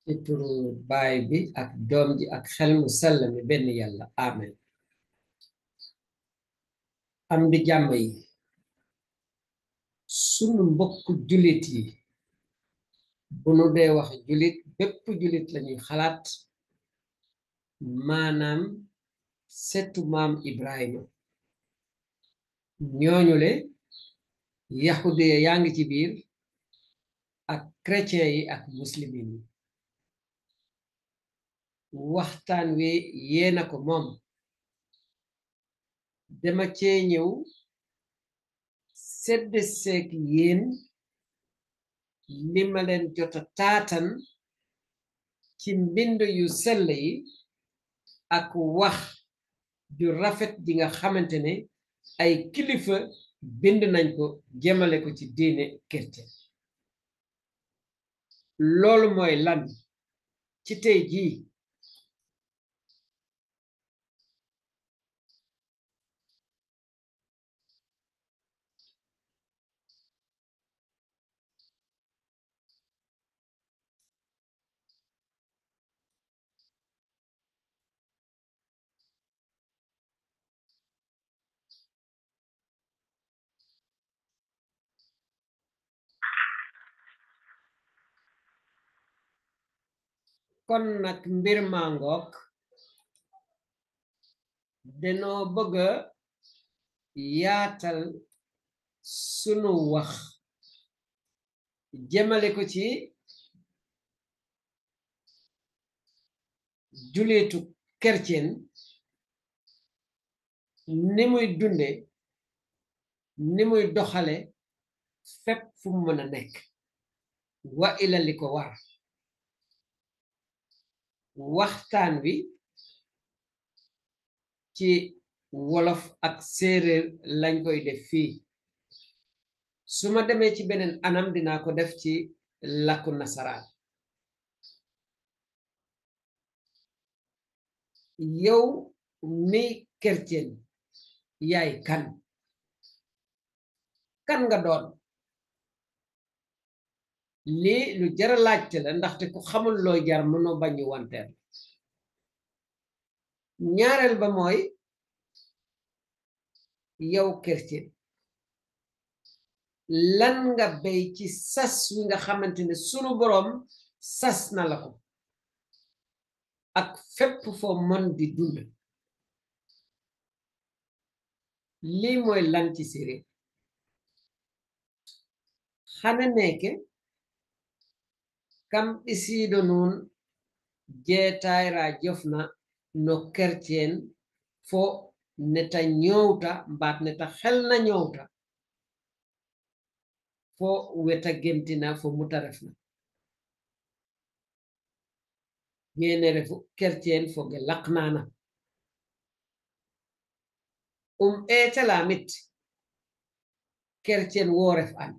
ci turu baay bi ak doom ji ak xel mu sell mi benn yàlla amen am di jàmm yi sunu mbokk julit yi bu nu dee wax julit bépp julit lañuy xalaat maanaam setu maam Ibrahima ñooñule yahude yaa ngi ci biir ak chrétien yi ak muslimin yi waxtaan wi yéena ko moom dama cee ñëw sedd seek yéen li ma leen jota taatan ci mbind yu sell yi ak wax ju rafet ji nga xamante ne ay kilifa bind nañ ko jëmale ko ci diine chrétien loolu mooy lan ci tey jii kon nag mbir mangook danoo bëgga yaatal sunu wax jëmale ko ci julitu chrétien ni muy dunde ni muy doxale fépp fu mu mën a nekk wa ila li ko war waxtaan wi ci wolof ak séeréer lañ koy def fii su ma demee ci beneen anam dinaa ko def ci làkku nasaraan yow mi chrétien yaay kan nga doon lii lu jara laajte la ndaxte ku xamul looy jar mënoo bañu wanteer ñaareel ba mooy yow chrétien lan nga bay ci sas wi nga xamante ne sunu boroom sas na la ko ak fépp foo mën di dund lii mooy lan ci séeréer xana neeke kam ɓisiido nun jeetayra jofna no chrétien fo neta ñoowta mbaat neta xelna ñoowta fo weta gentina fo muta refna gene refu chrétien foge laqnana etalamit chrétien wo ref an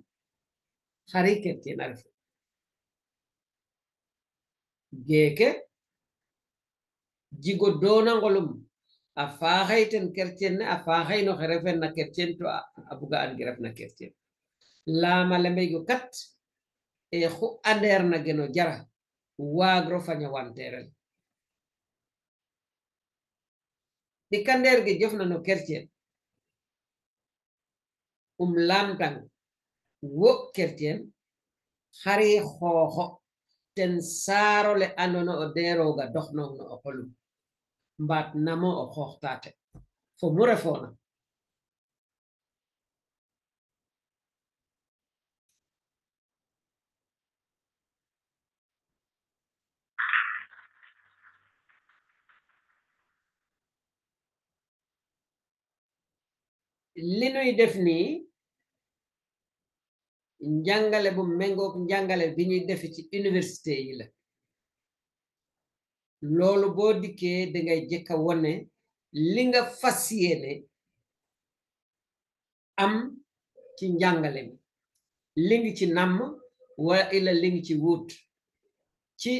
xari chrétien a refu geeke jigo doona ngolum a faaxay ten chrétien ne a faaxay no xe refen na chrétien to a buga an gi ref na chrétien laama lembeygo kat e xu andeer na geno jara waagro faña wanteerel ɗi kandeer ge jofna no chrétien lamtang wo chrétien xari xooxo ten saarole andoona o deerooga doxnoog no o xolum mbaat namo o xooxtaate fo mu refoona li nuy def nii njàngale bu méngoog njàngale bi ñuy defe ci université yi la loolu boo dikkee dangay jëkka wone li nga fas yéene am ci njàngale mi li ngi ci namm wala ila li ngi ci wut ci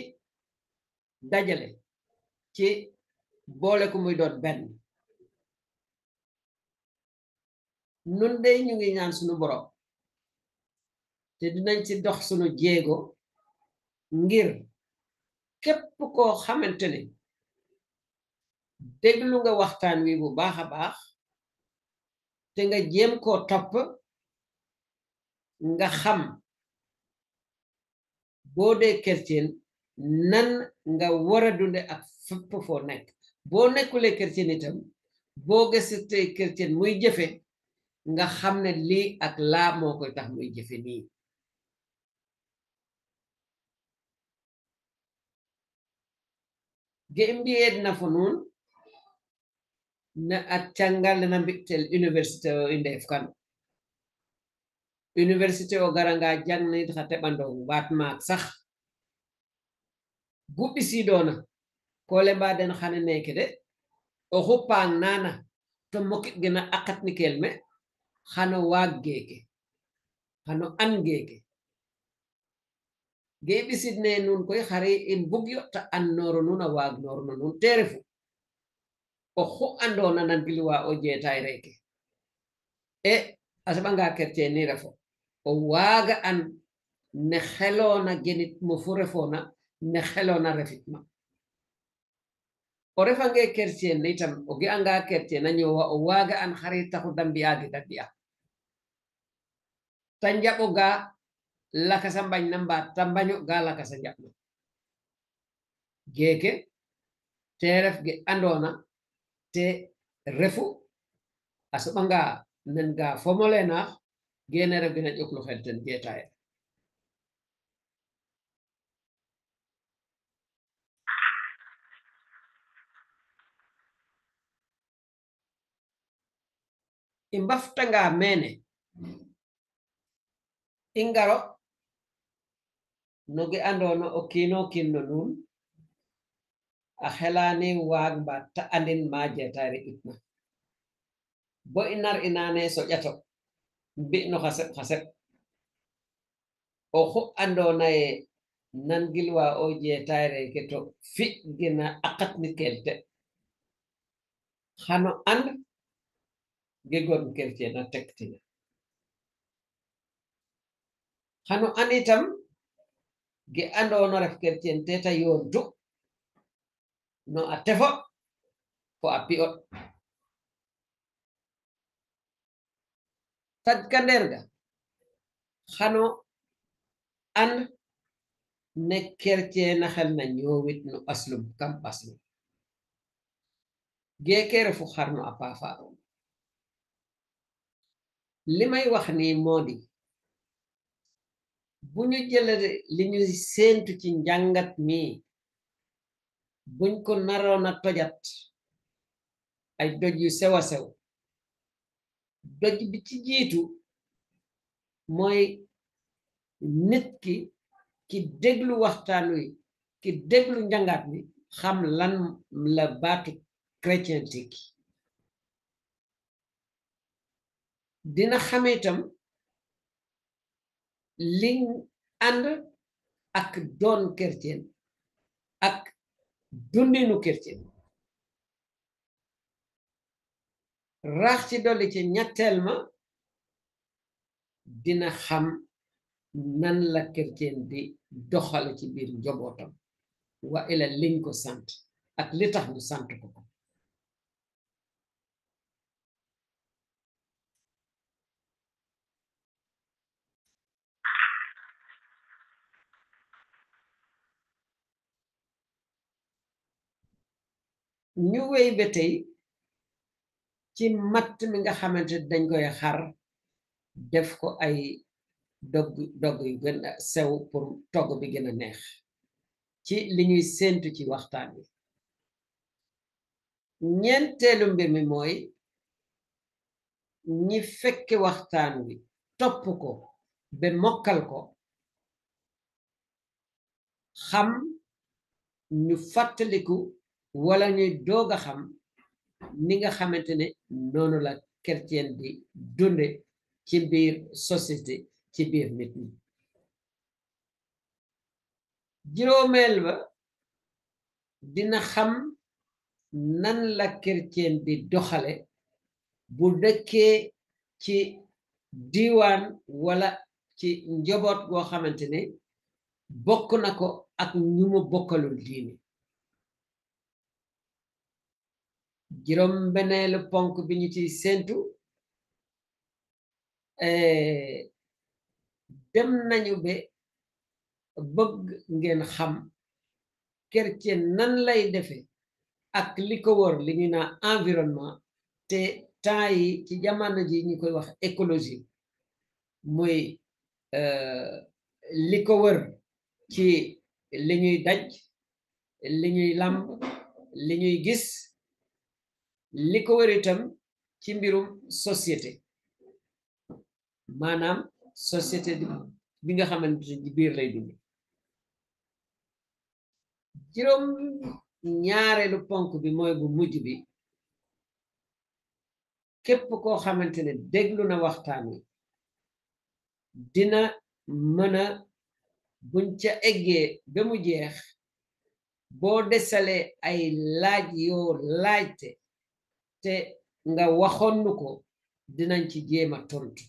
dajale ci boole ko muy doon benn nun dey ñu ngi ñaan sunu borom te dinañ ci dox sunu jéego ngir képp koo xamante ne déglu nga waxtaan wi bu baax a baax te nga jéem koo topp nga xam boo dee chrétien nan nga war a dunde ak fépp foo nekk boo nekkulee chrétien itam boo gisatee chrétien muy jëfe nga xam ne lii ak laa moo koy tax muy jëfe nii ge mbiyeedna fo nuun na at càngal na mbi'tel université o i ndeef kan université o garanga jangnit xa teɓandong waat maak sax gu ɓisiidoona ko lemba den xane neeke de oxu paang nana to mokit gena aqatnikel me xano waag geeke xano an geeke ge ɓisid ne nuun koy xare in bug yo ta an nooro nuun a waag noorno nuun te refu oxu andoona nangilwa o jeetaay reeke a soɓanga chrétien ni refo o waaga an ne xeloona genit mo fu refoona ne xeloona refitma o refange chrétien itam o ge'anga chrétien a ñoowa o waaga an xari taxu da mbi'a ge da mbi'a ta njaɓo ga lakasa mbañ na mbaat ta mbaño ga lakasa njaɓna geeke te ref ge andoona te refu a soɓanga nen ga fomoleenaax gene ref gena ƴoklu xel ten jeetaay i mbaftanga mene i ngaro no ge andoona o kiin o kiin no nuun a xelaani waag mbaat ta andin ma jeetaay re'itna bo i nar ina ne soƴato mbi'no xa seɓ xa seɓ oxu andoona ye nangilwa o jeetaay reeke to fi' gena aqatnikel te xano and ge gon chrétien a tektina xano and itam ge andoona ref chrétien te ta yoontu no a tefo fo a pi'ot tadkandeer ga xano and ne chrétien na xel na ñoowit no ɓaslum kam ɓaslum geeke refu xarnu a paafarum li may wax ni moo di bu ñu jële li ñu séentu ci njàngat mi buñ ko naroon a tojat ay doj yu sew a sew doj bi ci jiitu mooy nit ki déglu waxtaan wi ki déglu njàngat mi xam lan la baatu chrétien tekki dina xam itam li ànd ak doon chrétien ak dundinu chrétien raax ci dolli ci ñetteel ma dina xam nan la chrétien di doxale ci biir njobootam wa ila liñ ko sant ak li tax ñu sant ko ko ñu wéy ba tey ci matt mi nga xamante dañ koy xar def ko ay dogg yu gën a sew pour togg bi gën a neex ci li ñuy séentu ci waxtaan wi ñeenteelu mbir mi mooy ñi fekke waxtaan wi topp ko ba mokkal ko xam ñu fàttaliku wala ñuy doog a xam ni nga xamante ne noonu la chrétien di dunde ci biir société ci biir nit ñi juróomeel ba dina xam nan la chrétien di doxale bu dëkkee ci diiwaan wala ci njaboot goo xamante ne bokk na ko ak ñu mu bokkalul diine juróom beneelu ponk bi ñu ciy séentu dem nañu be bëgg ngeen xam chrétien nan lay defe ak li ko wër li ñu naa environnement te temps yi ci jamono ji ñu koy wax écologie muy li ko wër ci li ñuy daj li ñuy làmb li ñuy gis li ko wër itam ci mbirum société maanaam société bi nga xamante ni biir lay dund juróom ñaareelu ponk bi mooy bu mujj bi képp koo xamante ne déglu na waxtaan wi dina mën a buñ ca eggee ba mu jeex boo desalee ay laaj yoo laajte te nga waxoon nu ko dinañ ci jéem a tontu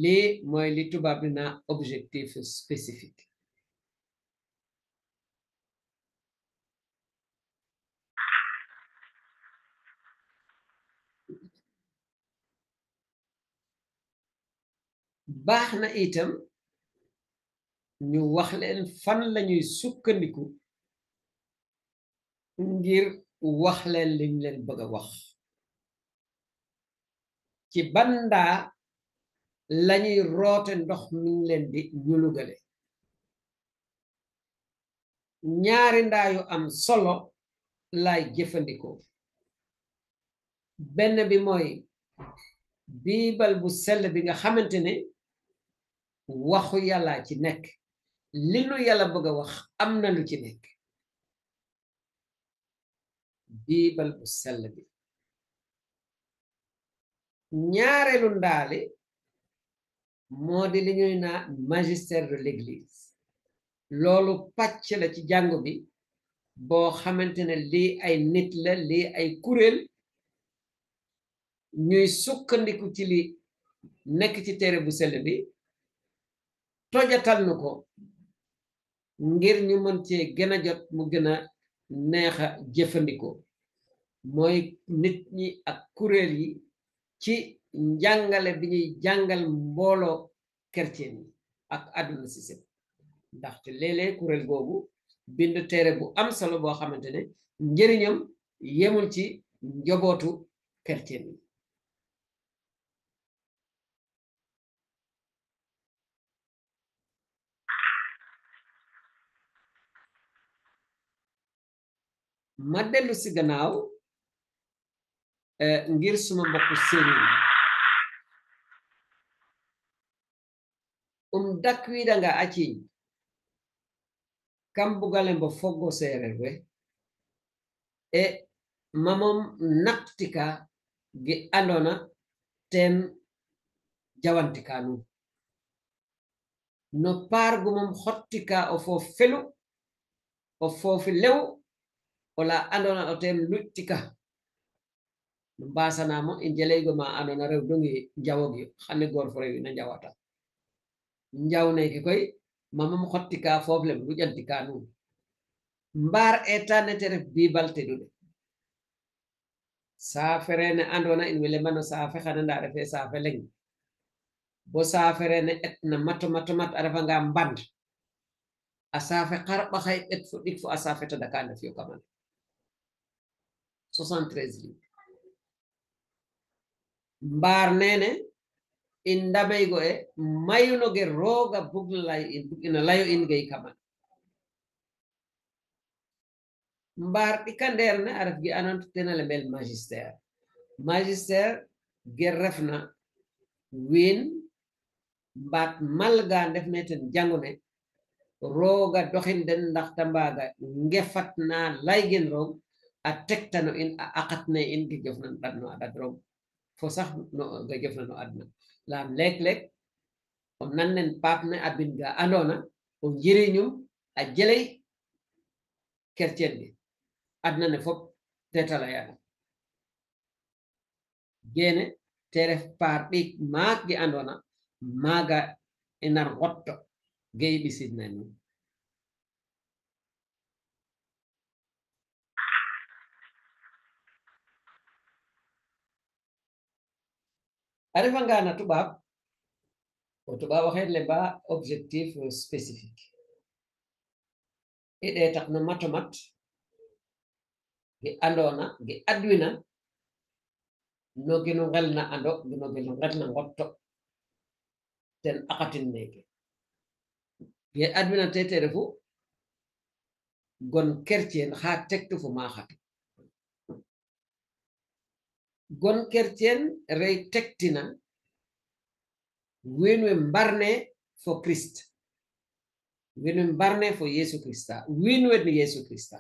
lii mooy li tubaab bi naa objectif spécifique baax na itam ñu wax leen fan lañuy sukkandiku ngir wax leen liñ leen bëgg a wax ci bandaa lañuy roote ndox miñ leen di ñulugale ñaari ndaa yu am solo lay jëfandikoo benn bi mooy biibal bu sell bi nga xamante ne waxu yàlla ci nekk li nu yàlla bëgg a wax am na lu ci nekk biibal bu sell bi ñaareelu ndaale moo di li ñuy naa magistère de l'église loolu pàcc la ci jàngu bi boo xamante ne lii ay nit la lii ay kuréel ñuy sukkandiku ci li nekk ci téere bu sell bi tojatal nu ko ngir ñu mën cee gën a jot mu gën a neexa jëfandikoo mooy nit ñi ak kuréel yi ci njàngale bi ñuy jàngal mbooloo chrétien yi ak àdduna si seen ndaxte léeg-léeg kuréel googu bind téere bu am solo boo xamante ne njëriñam yemul ci njobootu chrétien yi ma dellu si gannaaw ngir suma mbokku séeréer dakwiɗanga acciñ kam bugalembo foggo séeréer we e mamom naktika gi andona ten jawantika num no pargumom hottika o fo felu o foofi lew wala andona o tem luƴtika no mbasanamo e jeleygo ma andona rew dongi jawogi hande gor fo rewi na jawata jawneke koy mamam hottika foof lem luƴantika num mbar etanete ref bibal teɗuɗe saferene andona in wele mano safe xana nda refe safe leng bo saferene etna matomat a refa nga mband a safe xarɓa xay ɓet fo ɗik fo a safe tadaka ndef yo kamal 73 litres mbar nene in ndameygo e mayunoge rooga bugina layo in gay kamal mbar ɗika nderne a ref gi anon tenale mbel magistère ge refna wiin mbaat malga ndef ne ten jangune rooga doxin den ndaxta mbaga ngefatna laygen roog a tektano in a aqatne in ge jofna ɗadno a ɗad roog fo sax no ge jofna no adna lam leeg-leeg o nannen paap ne a bin ga andona o njiriñum a jeley chrétien bi adna ne fop tetala yana gene te ref par ɗik maak gi andona maga enar xotto gay bisid nanu arifanga na tubab o tubab waxe le ba objectif spécifique ide tak no matomat gi andona gi adwina no ginu ngelna ando no ginu ngelna ngotto ten akatin neke ye adwina tete refu gon kertien ha tektu fu ma khat gon kertien rey tektina wenwe mbarne fo Christ wenwe mbarne fo Yesu Christa wenwe ni Yesu Christa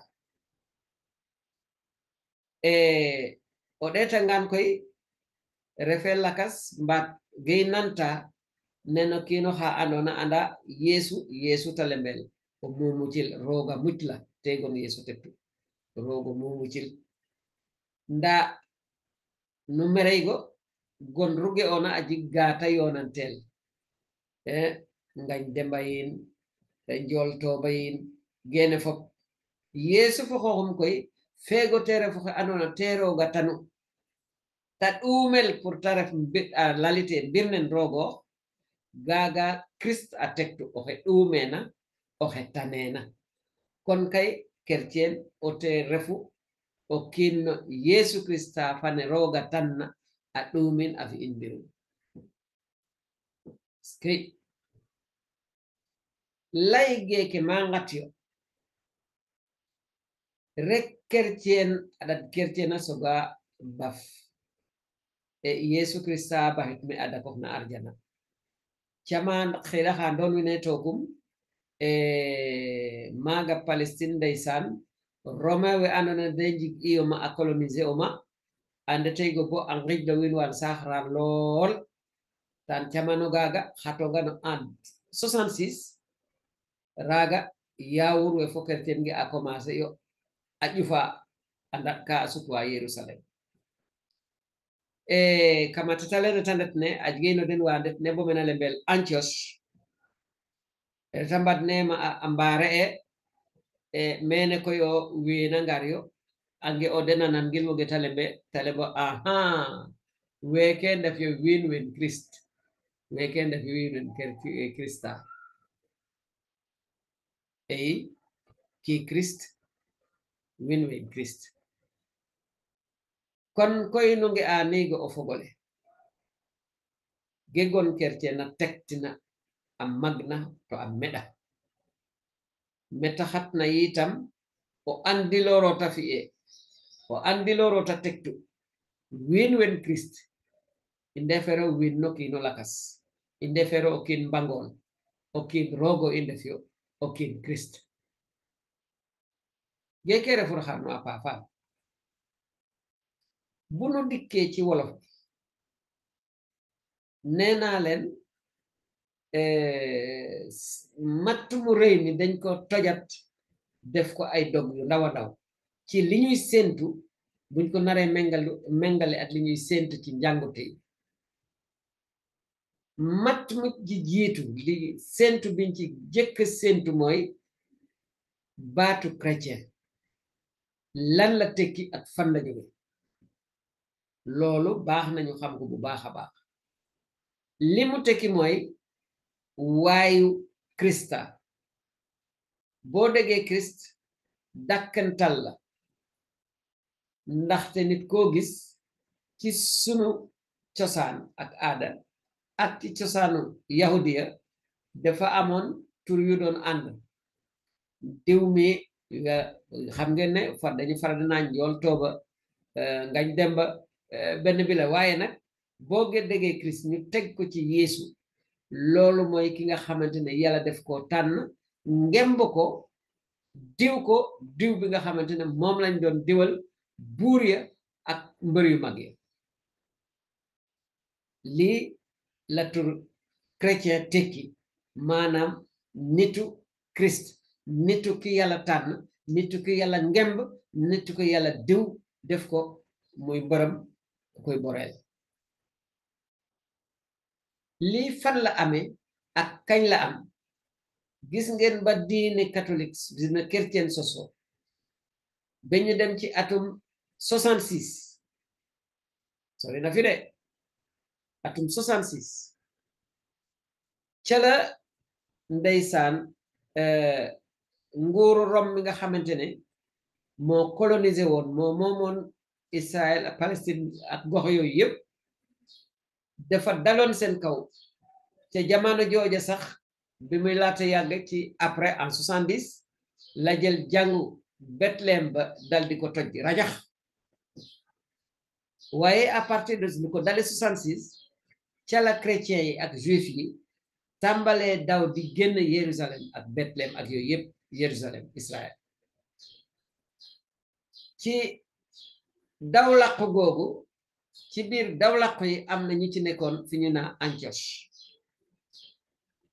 o deta ngam koy refel lakas mbat geynanta neno kino ha andona anda Yesu talembel o mumucil roga mutla tegon Yesu tektu rogo mumucil nda numereygo gon ruge ona aji gata yonantel ngañ dembayin jol tobayin gene fop Yesu fo xoxum koy fego tere fo andona teroga tanu ta ɗumel pour taref lalite birnen rogo gaga Christ a tektu oxe ɗumena oxe tanena kon kay kertien o te refu o kinno Yesu Christa fane roga tanna a ɗumin a fi in mbirum skri lay geke ma ngatio rek kertien adat kertien a soga baf Yesu Christa bahit me ada kof na arjana caman xira xa ndon wine togum maga Palestine ndeysaan Roma we andona de njig iyo ma a coloniser oma ande teygo bo a ngijlo win wan saxran lool tan camano gaga xatoga no an 66 raga yawur we fo kertien ge a commencer yo a ƴufa anda ka a sutwa Yerusalem kamatatale tandet ne ajgeno den wandet ne bo mena lembel Antioch tambat ne ma ambare mene ko yo wina ngario ange o dena nan gilmo ge talembe talebo aha weke ndaf yo win Christ weke ndaf yo win Christa ki Christ win Christ kon koy no nge a nego o fogole gegon kertie na tektina a magna to a meda meta hatna yitam o andiloro ta fi'e o andiloro ta tektu win Christ inde fero win no kino lakas inde fero o kin bangol o kin rogo inde fio o kin Christ gekere fur xarno a pafa bunu dikke ci wolof nena len mattumu rëy mi dañ ko tojat def ko ay dog yu ndaw a ndaw ci li ñuy séentu buñ ko naree mengale ak li ñuy séentu ci njàngute yi matt mu ji jiitu li séentu biñ ci jëkk séentu mooy baatu chrétien lan la tekki ak fan la jóge loolu baax nañu xam ko bu baax a baax li mu tekki mooy waayu Christa boo déggee Christ dàkkantal la ndaxte nit koo gis ci sunu cosaan ak aada ak ci cosaanu yahudiya dafa amoon tur yu doon ànd diw mi xam ngeen ne dañu faral di naan njool tooba ngañ demba benn bi la waaye nag boo déggee Christ ñu teg ko ci Yeesu loolu mooy ki nga xamante ne yàlla def ko tànn ngemb ko diw bi nga xamante ne moom lañ doon diwal buur ya ak mbër yu mag ya lii la tur chrétien tekki maanaam nitu Christ nitu ki yàlla tànn nitu ki yàlla ngemb nitu ki yàlla diw def ko muy mbërëm koy boreel lii fan la amee ak kañ la am gis ngeen ba diine catholique dina chrétien soso ba ñu dem ci atum 66 sori na fi de atum 66 ca la ndeysaan nguuru Rome mi nga xamante ne moo colonisé woon moo moomoon Israël ak Palestine ak gox yooyu yëpp dafa daloon seen kaw ca jamono jooja sax bi muy laata yàgg ci après en 70 la jël jàngu Bethléem ba dal di ko toj rajax waaye à partir de lu ko dale 66 ca la chrétiens yi ak juif yi tàmbalee daw di génn Jérusalem ak Bethléem ak yooyu yëpp Jérusalem Israël ci dawlaq googu ci biir dawlaq yi am na ñu ci nekkoon fi ñu naa Antioche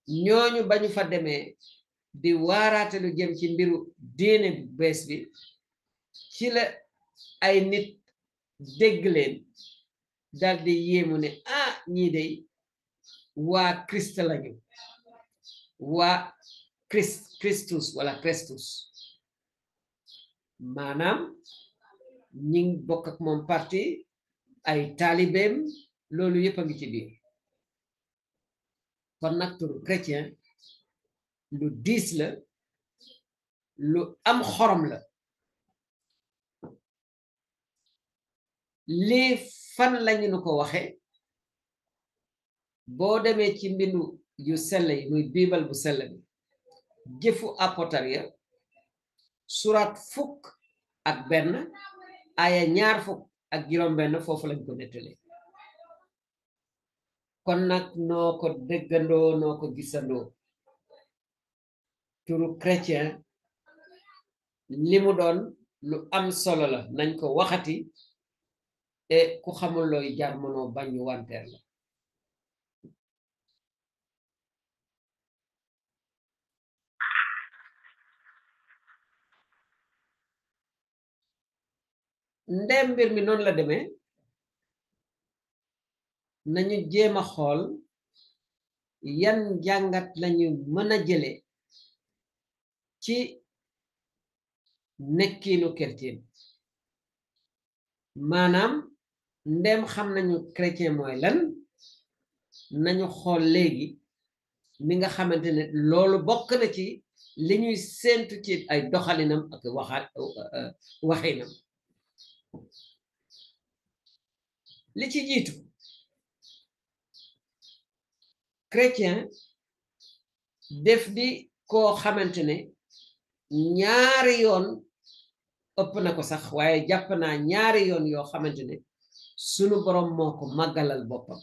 ñooñu bañu fa demee di waaraate lu jëm ci mbiru diine bu bees bi ci la ay nit dégg leen dal di yéemu ne ah ñii de waa Christ lañu waa Christus wala Christus maanaam ñi bokk ak moom parti ay taalibeem loolu yëpp a ngi ci biir kon nag turu chrétien lu diis la lu am xorom la lii fan lañu nu ko waxe boo demee ci mbindu yu sell yi muy biibal bu sell bi jëfu apôtar ya surat 1 aya 2 foofu lañ ko nettale kon nag noo ko déggandoo noo ko gisandoo turu chrétien li mu doon lu am solo la nañ ko waxati te ku xamul looy jar mënoo bañ wanteer la ndem mbir mi noonu la demee nañu jéem a xool yan jàngat lañu mën a jële ci nekkiinu chrétien maanaam ndem xam nañu chrétien mooy lan nañu xool léegi mi nga xamante ne loolu bokk na ci li ñuy séentu ci ay doxalinam ak waxinam li ci jiitu chrétien def di koo xamante ne ñaari yoon ëpp na ko sax waaye jàpp naa ñaari yoon yoo xamante ne sunu boroom moo ko màggalal boppam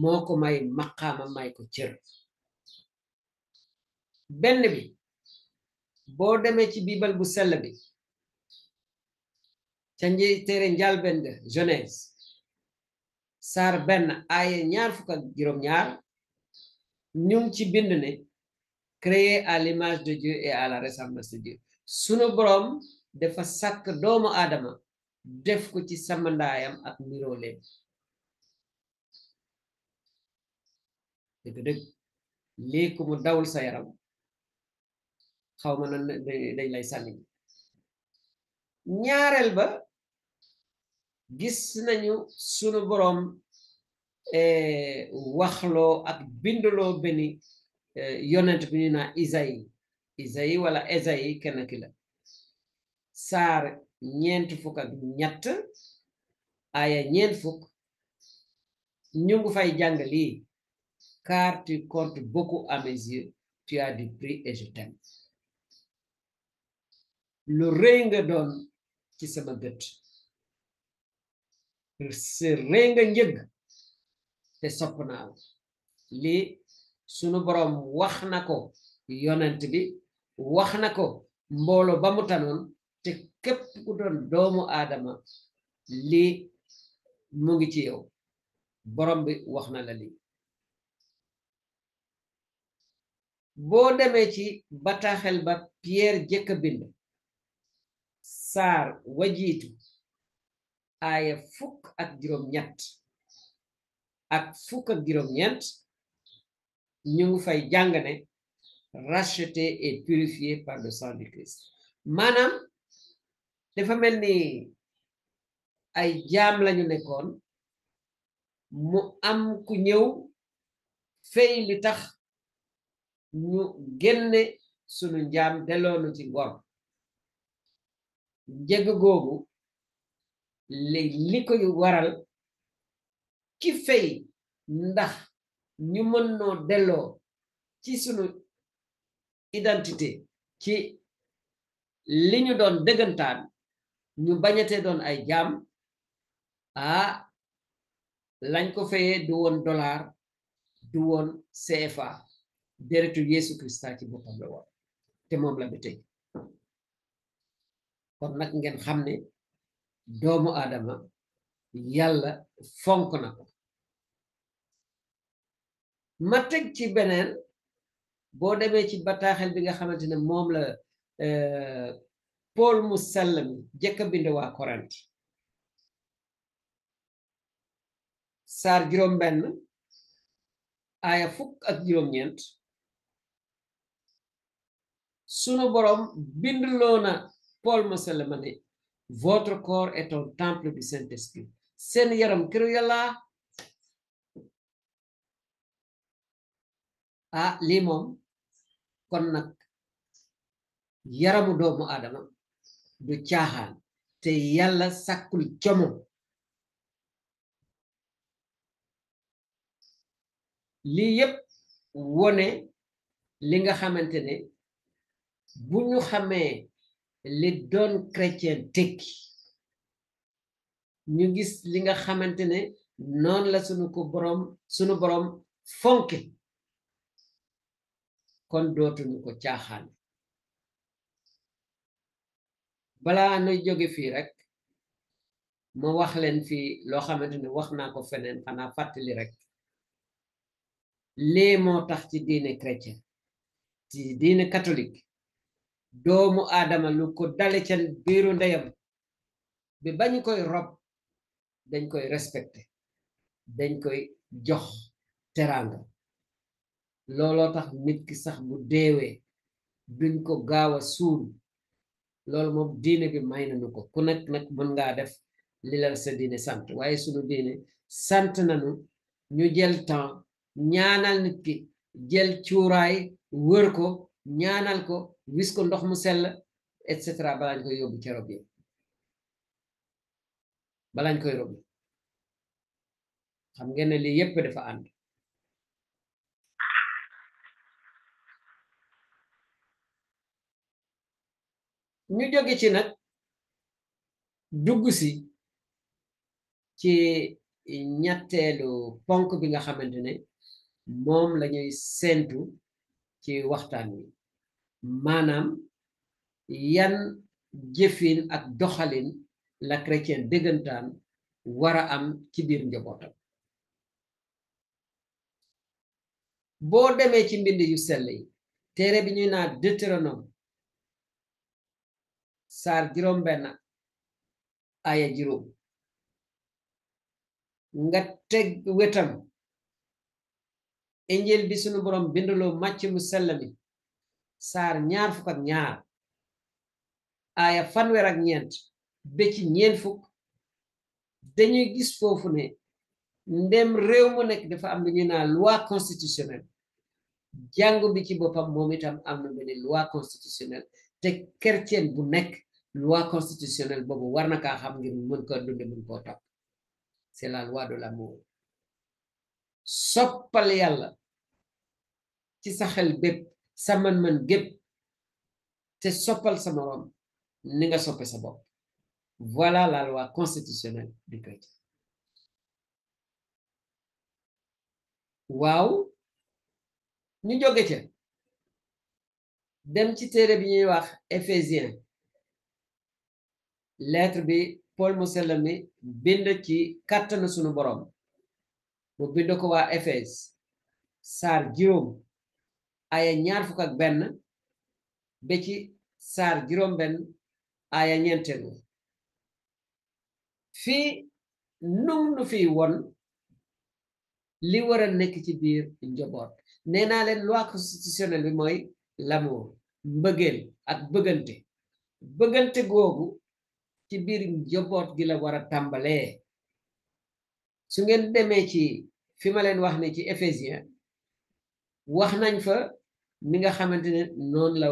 moo ko may maqaama may ko cër benn bi boo demee ci biibal bu sell bi ca téere njàlbéen ga Genèse saar 1 aya 22 ñu ngi ci bind ne créé à l'image de Dieu et à la ressemblance de Dieu sunu boroom dafa sàkk doomu aadama def ko ci samandaayam ak nirooleem dëgg-dëgg lii ku mu dawul sa yaram xaw ma na dañ lay sànni ñaareel ba gis nañu sunu boroom waxloo ak binduloo benn yonent bi ñu naa Isaïe wala Esayi kenn ki la saar 43 aya 40 ñu ngi fay jàng lii car tu comptes beaucoup à mes yeux tu as du prix et je t'aime lu rëy nga doon ci sama gët rëy nga njëg te sopp naa lii sunu boroom wax na ko yonent bi wax na ko mbooloo ba mu tanoon te képp ku doon doomu aadama lii mu ngi ci yow boroom bi wax na la lii boo demee ci bataaxel ba Pierre jëkk bind saar wajiitu aaya 13 ak 14 ñu ngi fay jàng ne racheté et purifié par le sang du Christ maanaam dafa mel ni ay jaam lañu nekkoon mu am ku ñëw fay li tax ñu génne sunu njaam deloonu ci ngor njëg googu li koy waral ki fay ndax ñu mën noo delloo ci sunu identité ci li ñu doon dëggantaan ñu bañatee doon ay jaam lañ ko fayee du woon dollar du woon CFA deretu Yesu Krista ci boppam la woon te moom la ba tey kon nag ngeen xam ne doomu aadama yàlla fonk na ko ma teg ci beneen boo demee ci bataaxel bi nga xamante ne moom la Paul mu sell mi jëkk a bind waa Korint saar juróom-benn aaya 19 sunu borom bindloo na Paul mu sell ma ne votre corps est un temple du Saint-Esprit seen yaram këru yàlla lii moom kon nag yaramu doomu aadama du caaxaan te yàlla sàkkul como lii yépp wone li nga xamante ne bu ñu xamee li doon chrétien tekki ñu gis li nga xamante ne noonu la sunu borom fonke kon dootuñu ko caaxaan balaa nuy jóge fii rek ma wax leen fii loo xamante ne wax naa ko feneen xanaa fàttali rek lii moo tax ci diine chrétien ci diine catholique doomu aadama lu ko dale ca biiru ndeyam bi bañu koy rob dañ koy respecté dañ koy jox teraanga looloo tax nit ki sax bu deewee duñ ko gaaw a suul loolu moom diine bi may nañu ko ku nekk nag mën ngaa def li la sa diine sant waaye sunu diine sant nañu ñu jël temps ñaanal nit ki jël cuuraay wër ko ñaanal ko wis ko ndox mu sell et cetera balaañ koy yóbbu ca rob yi balaañ koy rob xam ngeen ne lii yépp dafa ànd ñu jóge ci nag dugg si ci ñetteelu ponk bi nga xamante ne moom lañuy séentu ci waxtaan wi maanaam yan jëfin ak doxalin la chrétien dëggantaan war a am ci biir njabootam boo demee ci mbind yu sell yi téere bi ñuy naan Deutéronome saar juróom-benn aya juróom nga teg wetam injil bi sunu borom binduloo màcc mu sell mi saar 22 aya 39 ba ci 40 dañuy gis foofu ne ndem réew mu nekk dafa am lu ñuy naan loi constitutionnelle jàngu bi ci boppam moom itam am na benn loi constitutionnelle te chrétien bu nekk loi constitutionnelle boobu war na kaa xam ngir mën ko dunde mën koo topp c'est la loi de l'amour soppal yàlla ci sa xel bépp sa mën-mën gépp te soppal sa moroom ni nga soppe sa bopp voilà la loi constitutionnelle du chrétien waaw ñu jóge ca dem ci téere bi ñuy wax Éphésiens lettre bi Paul mu sell mi bind ci kàttanu sunu borom mu bind ko waa Éphèse saar juróom aya 21 ba ci saar juróom-benn aya 4 fii nu fi won li war a nekk ci biir njaboot nee naa leen loi constitutionnelle bi mooy l'amour mbëggeel ak bëggante googu ci biir njaboot gi la war a tàmbalee su ngeen demee ci fi ma leen wax ne ci Éphésiens wax nañ fa mi nga xamante ne noonu la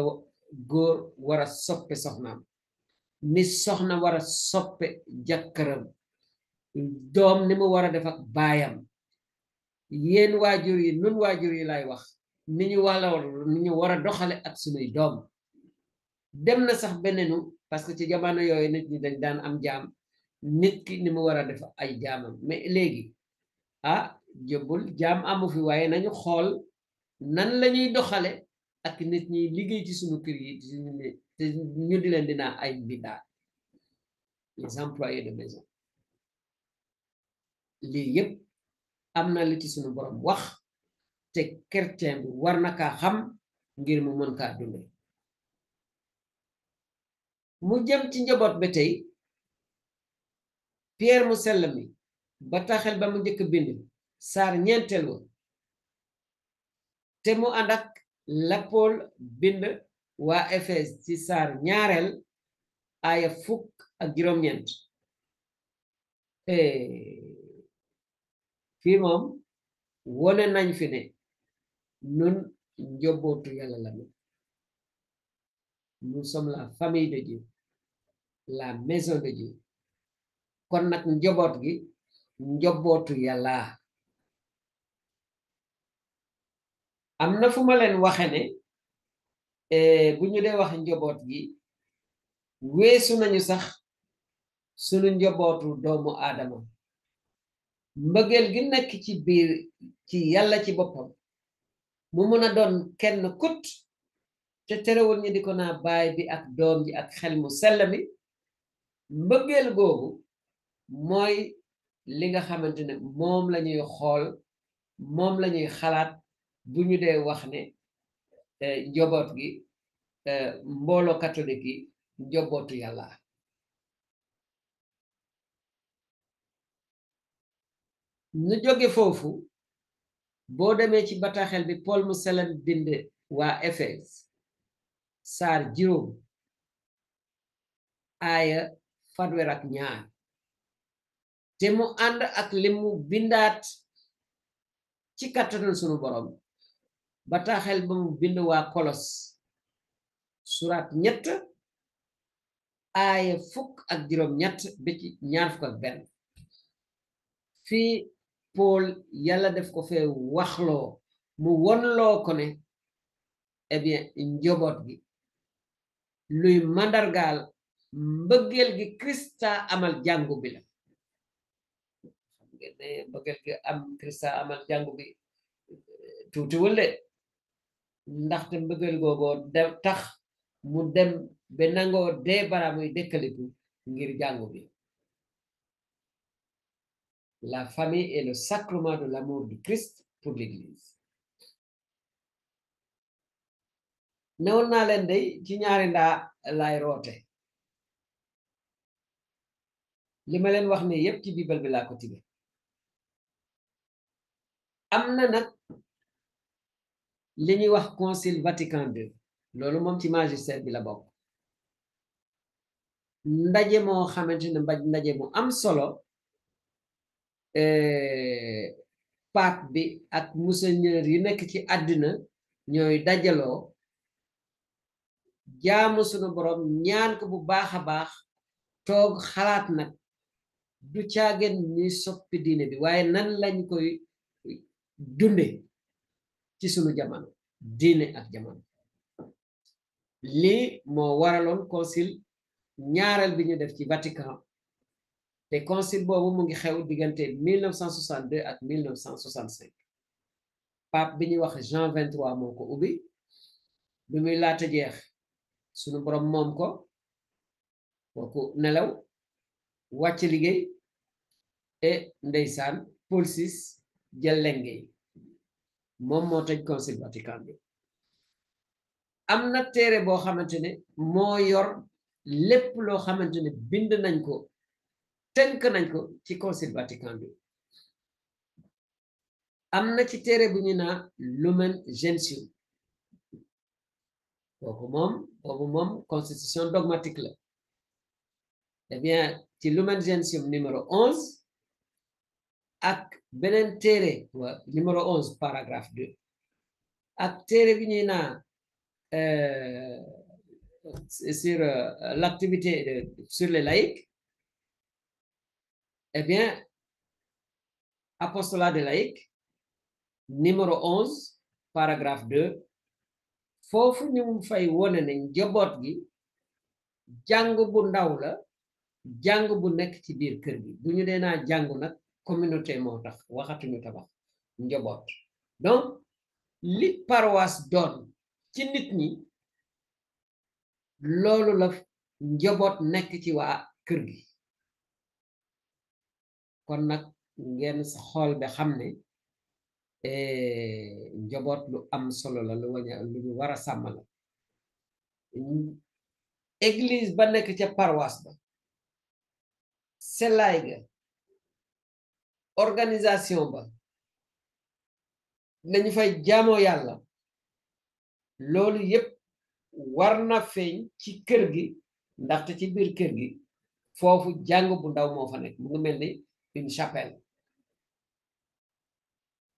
góor war a soppe soxnaam ni soxna war a soppe jàkkaram doom ni mu war a def ak baayam yéen waajur yi nun waajur yi lay wax ni ñu war a doxale ak sunuy doom dem na sax beneenu parce que ci jamono yooyu nit ñi dañ daan am jaam nit ki ni mu war a def ay jaamam mais léegi jëbbul jaam amu fi waaye nañu xool nan lañuy doxale ak nit ñi liggéey ci sunu kër yi te ñu di leen dinaa ay mbindaat les employés de maison lii yépp am na li ci sunu borom wax te chrétien bi war na kaa xam ngir mu mën kaa dunde mu jëm ci njaboot ba tey Pierre mu sell mi bataaxel ba mu njëkk bind saar ñeenteel wa te mu ànd ak la Paul bind waa Efes ci saar ñaareel aaya 19 fii moom wone nañ fi ne nun njobootu yàlla la nous sommes la famille de Dieu la maison de Dieu kon nag njaboot gi njobootu yàlla am na fu ma leen waxe ne bu ñu dee wax njaboot gi weesu nañu sax sunu njobootu doomu aadama mbëggeel gi nekk ci biir ci yàlla ci boppam mu mën a doon kenn kut te terewul ñu di ko naa baay bi ak doom ji ak xel mu sell mi mbëggeel googu mooy li nga xamante ne moom lañuy xool moom lañuy xalaat bu ñu dee wax ne njaboot gi mbooloo catholique yi njobootu yàlla ñu jóge foofu boo demee ci bataaxel bi Paul mu sell bind waa Efes saar juróom aaya 2 te mu ànd ak li mu bindaat ci kattanal sunu borom bataaxel ba mu bind waa Kolos surat 3 aaya 13 ba ci 21 fii Paul yàlla def ko fee waxloo mu wonloo ko ne eh bien njaboot gi luy mandargaal mbëggeel gi Krista amal jàngu bi la xam ngeen ne mbëggeel gi am Krista amal jàngu bi tuutiwul de ndaxte mbëggeel googoo tax mu dem ba nangoo dee bara muy dëkkaliku ngir jàngu bi la famille est le sacrement de l'amour du Christ pour l'Église newoon naa leen day ci ñaari ndaa lay roote li ma leen wax ne yépp ci bible bi laa ko tibe am na nag li ñuy wax concile Vatican II loolu moom ci magistère bi la bokk ndaje moo xamante ne ndaje mu am solo pape bi ak monseigneur yi nekk ci àddina ñooy dajaloo jaamu sunu borom ñaan ko bu baax a baax toog xalaat nag du caageen ñuy soppi diine bi waaye nan lañ koy dunde ci sunu jamono diine ak jamono lii moo waraloon concile ñaareel bi ñu def ci Vatican te concile boobu mu ngi xew diggante 1962 ak 1965 pape bi ñuy wax Jean 23 moo ko ubbi bi muy laata jeex sunu borom moom ko kooku nelaw wàcc liggéey et ndeysaan Paul VI jël lengey moom moo tëj concile Vatican bi am na téere boo xamante ne moo yor lépp loo xamante ne bind nañ ko tënk nañ ko ci concile Vatican bi am na ci téere bu ñu naa Lumen Gentium boobu moom constitution dogmatique la eh bien ci Lumen Gentium numéro 11 ak beneen téere numéro 11 paragraphe 2 ak téere bi ñuy naa sur l'activité sur les laïcs, eh bien, apostolat des laïcs, numéro 11, paragraphe 2, foofu ñu fay wone ne njaboot gi jàng bu ndaw la jàng bu nekk ci biir kër gi bu ñu dee naa jàngu nag communauté moo tax waxatuñu tabax njaboot donc li paroisse doon ci nit ñi loolu la njaboot nekk ci waa kër gi kon nag ngeen xool ba xam ne njaboot lu am solo la lu ñu war a sàmm la église ba nekk ca paroisse ba sellaay ga organisation ba nañu fay jaamoo yàlla loolu yépp war na feeñ ci kër gi ndaxte ci biir kër gi foofu jàng bu ndaw moo fa nekk mu ngi mel ni une chapelle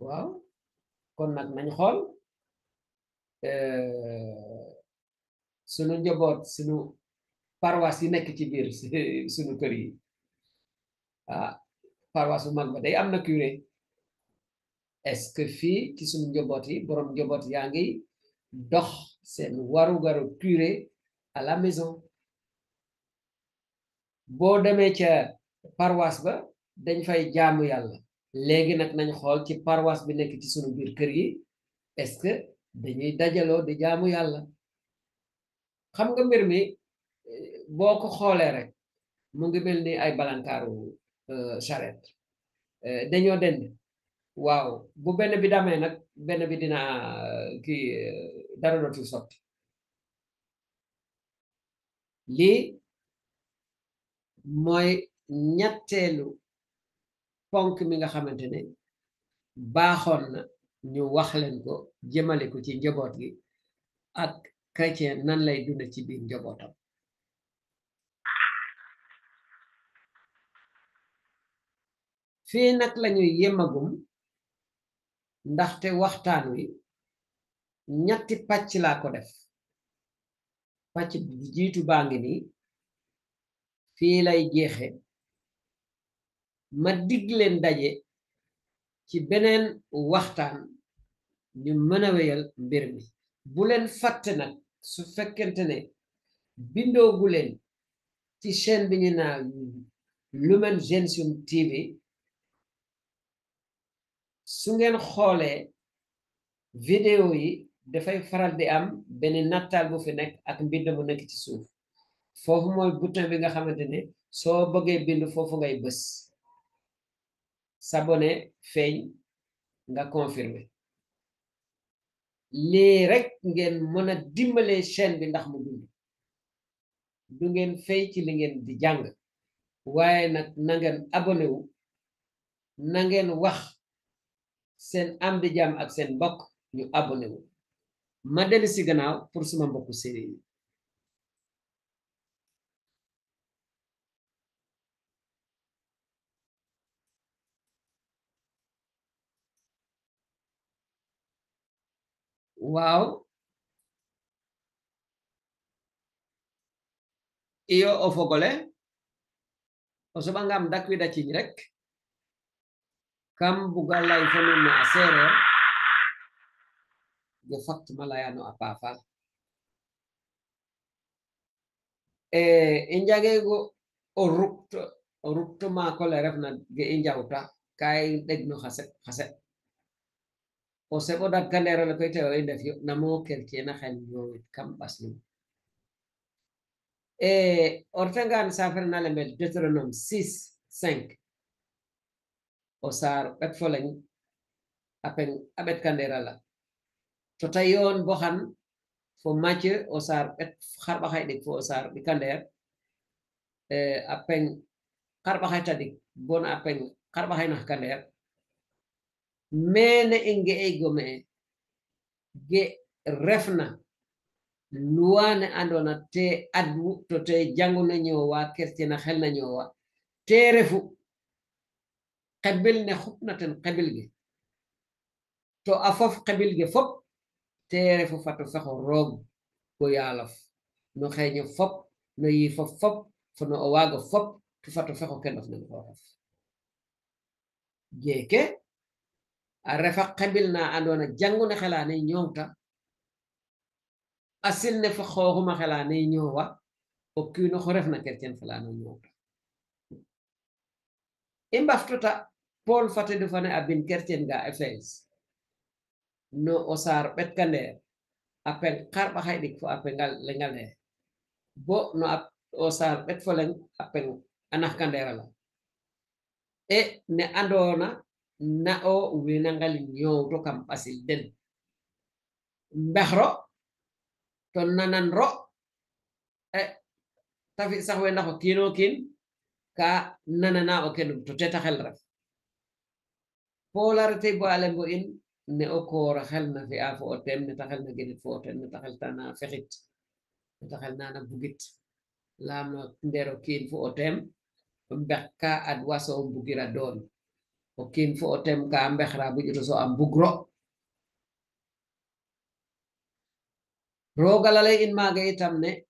waaw kon nag nañ xool sunu njaboot sunu paroisse yi nekk ci biir sunu kër yi paroisse bu mag ba day am na curé est-ce que fii ci sunu njaboot yi boroom njaboot yaa ngi dox seen warugaru curé à la maison boo demee ca paroisse ba dañ fay jaamu yàlla léegi nag nañ xool ci paroisse bi nekk ci sunu biir kër yi est-ce que dañuy dajaloo di jaamu yàlla xam nga mbir mi boo ko xoolee rek mu ngi mel ni ay balankaaru charrette dañoo dend waaw bu benn bi damee nag benn bi dina kii dara dootul sotti lii mooy ñetteelu ponk mi nga xamante ne baaxoon na ñu wax leen ko jëmale ko ci njaboot gi ak chrétien nan lay dund ci biir njabootam fii nag lañuy yemagum ndaxte waxtaan wi ñetti pàcc laa ko def pàcc bi jiitu baa ngi nii fii lay jeexe ma dig leen daje ci beneen waxtaan ñu mën a wéyal mbir mi bu leen fàtte nag su fekkente ne bindoogu leen ci chaîne bi ñu naa Lumen Gentium TV su ngeen xoolee vidéo yi dafay faral di am benn nataal bu fi nekk ak mbind mu nekk ci suuf foofu mooy bouton bi nga xamante ne soo bëggee bind foofu ngay bës s'abonner feeñ nga confirmer lii rek ngeen mën a dimbalee chaîne bi ndax mu dund du ngeen fay ci li ngeen di jàng waaye nag na ngeen abonné wu na ngeen wax seen am di jàmm ak seen mbokk ñu abonné wu ma dellu si gannaaw pour suma mbokku séeréer yi waaw iyo o fogole o soɓangam dakwida ciñ rek kam buga lay fo nuun ne a seereer je factuma layano a paafal i njagego o rupto maakole refna ge i njawta ka i ɗegno xase o seɓo datganderole koy tewo i ndef yo namo kerkena xel ñowit kam ɓaslum o retangan safere na lembel Deutéronome 6:5 o saar ɓet fo leŋ a ɓet kanderala to ta yoon bo xan fo Matthieu o saar ɓet xarɓaxay ɗik fo o saar ɗikandeer a peng xarɓaxay tadik bona a peng xarɓaxay nax kandeer mene inge egome ge refna luwane andona te adwu to te jangu na ñowa kertina xel na ñowa te refu qabil ne khupnaten qabil ge to afof qabil ge fop te refu fatu fexo rog ko yalaf no xeño fop no yi fop fop fo no owago fop tu fatu fexo kendof na xoxof jeke a refa qabil na andona jangu na xelane ñongta asil ne fa xoxuma xelane ñowa o kino xo refna kertien xelane ñongta imbaftuta Paul fate du fane abin kertien ga efes no osar betkander apen karba haydik fo apengal lengale bo no osar bet folen apen anak kanderala e ne andona na o winangal nyow to kam asil den mbexro to nanan ro e tafi sax we ndax kino kin ka nanana o kenum to teta xel raf polarité bo alembo in ne o koora xel na fi afo o tem ne taxel na genit fo ten ne taxel tana fexit ne taxel nana bugit lam no ndero kin fo o tem mbekka ad waso bugira don o kin fo o tem ka mbexra bu jito so am bugro rogalale in maga itam ne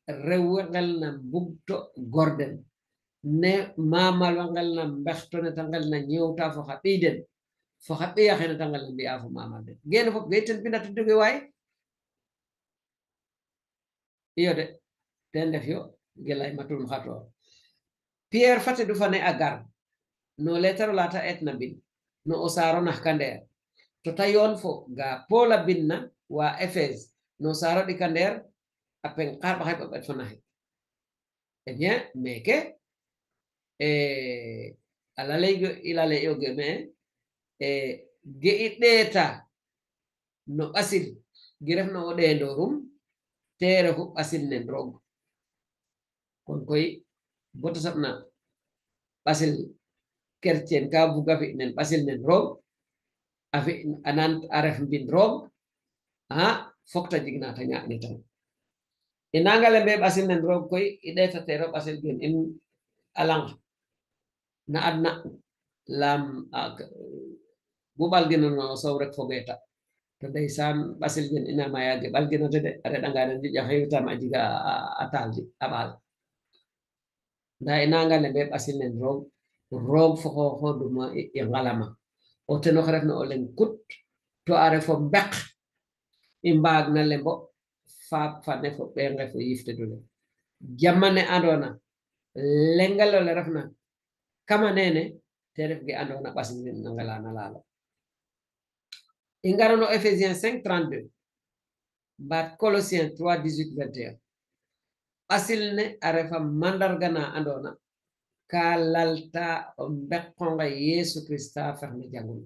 rewel na bugto gorden ne mamal wangal na mbexto ne tangal na ñewta fo xabiden fo xabe ya xena tangal na mbiya fo mamal de gen fo geten binata doge way iyo de ten def yo gelay matul xato Pierre fate du fane agar no letero lata etna bin no osaro na kander to tayon fo ga pola binna wa efes no saro di kander apen qarba hay babet fo nahi eh bien meke ala lego ila le yo geme ge ideta no asil giref no ode ndorum tere fu asil nen rog kon koy boto sabna asil kertien ka buga fi nen asil nen rog afi anan aref bin rog ha fokta jigna ta nyaani tan inangale be asil nen rog koy ideta tero asil gen in alang na adna lam bu balgina no saw rek fogeta to ndeysaan basil gen ina ma yagge balgina de are danga den ja xewta ma jiga atalji abal da inangale be basil nen rog fo ho duma e ngalama o teno xaref no len kut to are fo mbek imbag na lembo faap fa ne fo be ngefo yifte dule jamane andona lengalo le refna kama nene te ref ge andona basil nen ngala na lalo ingarano Ephésiens 5:32 bat Colossiens 3:18-21 asil ne arefa mandargana andona ka lalta mbekkonga Yesu Christa ferne jangul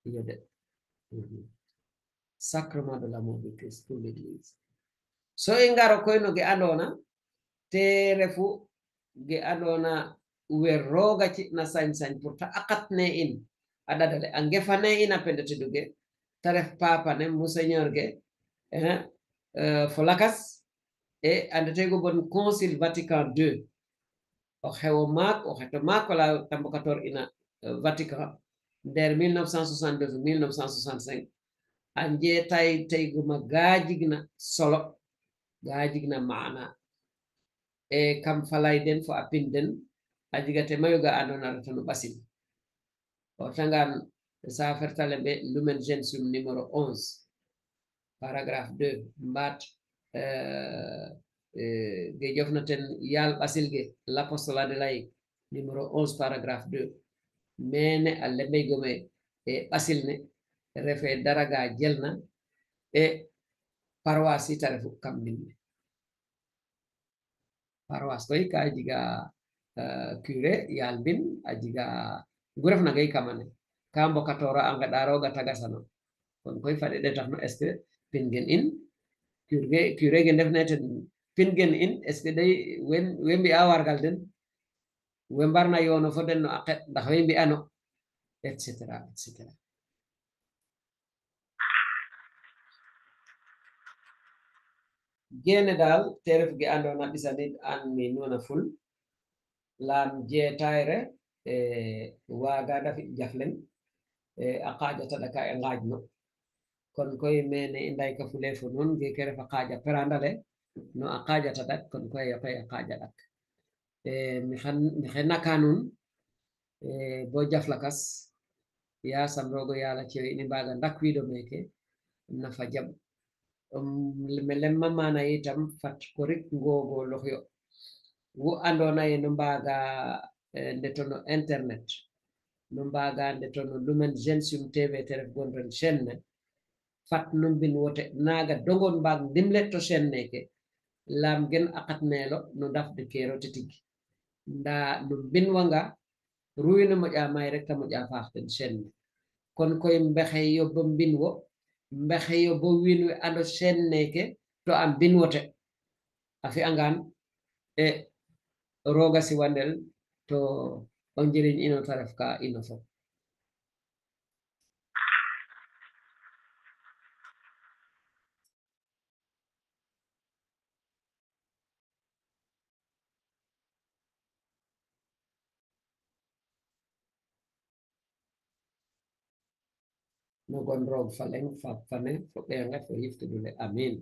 yode sacrement de l'amour de Christ pour l'église so ingaro koyno ge andona te refu ge andona we roga ci na sañ pour ta akatne in adadale angefane in apendete duge taref papa ne monseigneur ge folakas e andetego bon concile Vatican II o xewo maak o xeto maak wala tambokator ina Vatican der 1962 1965 anje tay guma gajigna solo gajigna maana e kam falay den fo apinden ajigate mayoga andona retano basil o tangan sa fertale be Lumen Gentium numéro 11 paragraphe 2 mbat ge jofnaten yal basilge l'apostolat de laïc numéro 11 paragraphe 2 mene alle meygome e basilne refe daraga jelna e paroisse tarefu kamminne paroisse koy ka jiga curé yal bin ajiga guref na gay kamane kambo katora anga daroga tagasano kon koy fade de taxno est ce pingen in curé ge ndef neten pingen in est ce day wen mbi a wargal den we mbarna yono fo den no aqet ndax we mbi ano etc etc. gene dal teref gi andona ɓisanit an mi nuna ful lam jeetayre waga dafi jaflen a qajata ɗaka e ngajno kon koye mene i ndayka fule fo noon geke refa qaja perandale no a qajata ɗak kon koye koye a qaja ɗak mi xenaka nuun bo jaflakas yasam rogo yala cew ini mbaga ndakwido meke nafa jaɓ me lemma mana yitam fat ko rik ngogo loxyo wo andona ye no mbaga ndetono internet no mbaga ndetono Lumen Gentium TV te ref gonren chaîne ne fat no mbin wote naga dogon mbag ndimlet to chaîne neke lam gen akat melo no dafde kero titigi nda no mbinwanga ruyino moƴa may rek ta moƴa faax ten chaîne ne kon koy mbexey yo bo mbinwo mbexey yo bo wiin we ando chaîne neke to a mbinwote a fi'angan roga siwandel to o njiriñ ino ta ref ka ino fop no gon roog fa leŋ fa fane fo ɓeenge fo yiftudule amin